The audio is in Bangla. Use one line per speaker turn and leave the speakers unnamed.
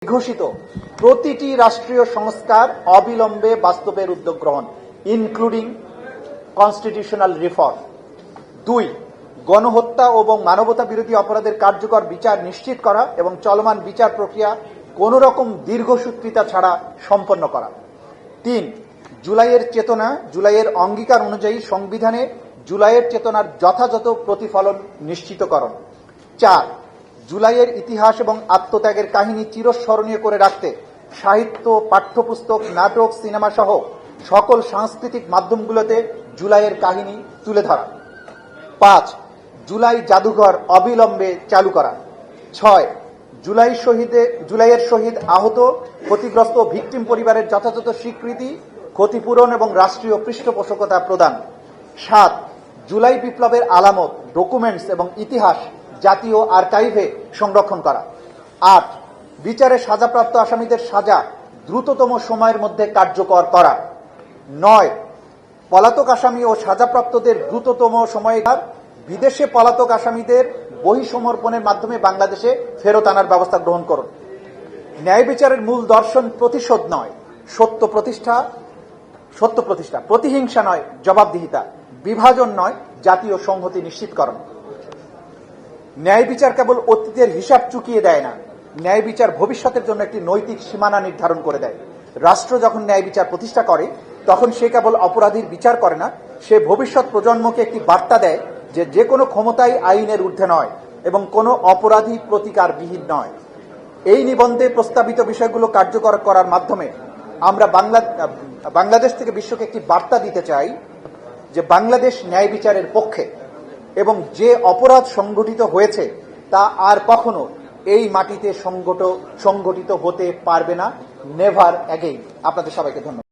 ঘোষিত প্রতিটি রাষ্ট্রীয় সংস্কার অবিলম্বে বাস্তবের উদ্যোগ গ্রহণ, ইনক্লুডিং কনস্টিটিউশনাল রিফর্ম। 2. গণহত্যা এবং মানবতা বিরোধী অপরাধের কার্যকর বিচার নিশ্চিত করা এবং চলমান বিচার প্রক্রিয়া কোন রকম দীর্ঘসূত্রিতা ছাড়া সম্পন্ন করা। 3. জুলাইয়ের চেতনা, জুলাইয়ের অঙ্গীকার অনুযায়ী সংবিধানে জুলাইয়ের চেতনার যথাযথ প্রতিফলন নিশ্চিতকরণ। 4. জুলাইয়ের ইতিহাস এবং আত্মত্যাগের কাহিনী চিরস্মরণীয় করে রাখতে সাহিত্য, পাঠ্যপুস্তক, নাটক, সিনেমা সহ সকল সাংস্কৃতিক মাধ্যমগুলোতে জুলাইয়ের কাহিনী তুলে ধরা। 5. জুলাই জাদুঘর অবিলম্বে চালু করা। 6. জুলাইয়ের শহীদ, আহত, ক্ষতিগ্রস্ত ভিকটিম পরিবারের যথাযথ স্বীকৃতি, ক্ষতিপূরণ এবং রাষ্ট্রীয় পৃষ্ঠপোষকতা প্রদান। 7. জুলাই বিপ্লবের আলামত, ডকুমেন্টস এবং ইতিহাস জাতীয় আর্কাইভে সংরক্ষণ করা। 8. বিচারে সাজাপ্রাপ্ত আসামিদের সাজা দ্রুততম সময়ের মধ্যে কার্যকর করা। 9. পলাতক আসামি ও সাজাপ্রাপ্তদের দ্রুততম সময়ে বিদেশে পলাতক আসামিদের বহিঃসমর্পণের মাধ্যমে বাংলাদেশে ফেরত আনার ব্যবস্থা গ্রহণ করুন। ন্যায় বিচারের মূল দর্শন প্রতিশোধ নয়, সত্য প্রতিষ্ঠা, প্রতিহিংসা নয়, জবাবদিহিতা, বিভাজন নয়, জাতীয় সংহতি নিশ্চিতকরণ। ন্যায় বিচার কেবল অতীতের হিসাব চুকিয়ে দেয় না, ন্যায় বিচার ভবিষ্যতের জন্য একটি নৈতিক সীমানা নির্ধারণ করে দেয়। রাষ্ট্র যখন ন্যায় বিচার প্রতিষ্ঠা করে তখন সে কেবল অপরাধীর বিচার করে না, সে ভবিষ্যৎ প্রজন্মকে একটি বার্তা দেয় যে কোনো ক্ষমতাই আইনের ঊর্ধ্বে নয় এবং কোনো অপরাধী প্রতিকারবিহীন নয়। এই নিবন্ধে প্রস্তাবিত বিষয়গুলো কার্যকর করার মাধ্যমে আমরা বাংলাদেশ থেকে বিশ্বকে একটি বার্তা দিতে চাই যে বাংলাদেশ ন্যায় বিচারের পক্ষে এবং যে অপরাধ সংগঠিত হয়েছে তা আর কখনো এই মাটিতে সংগঠিত হতে পারবে না। Never again. আপনাদের সবাইকে ধন্যবাদ।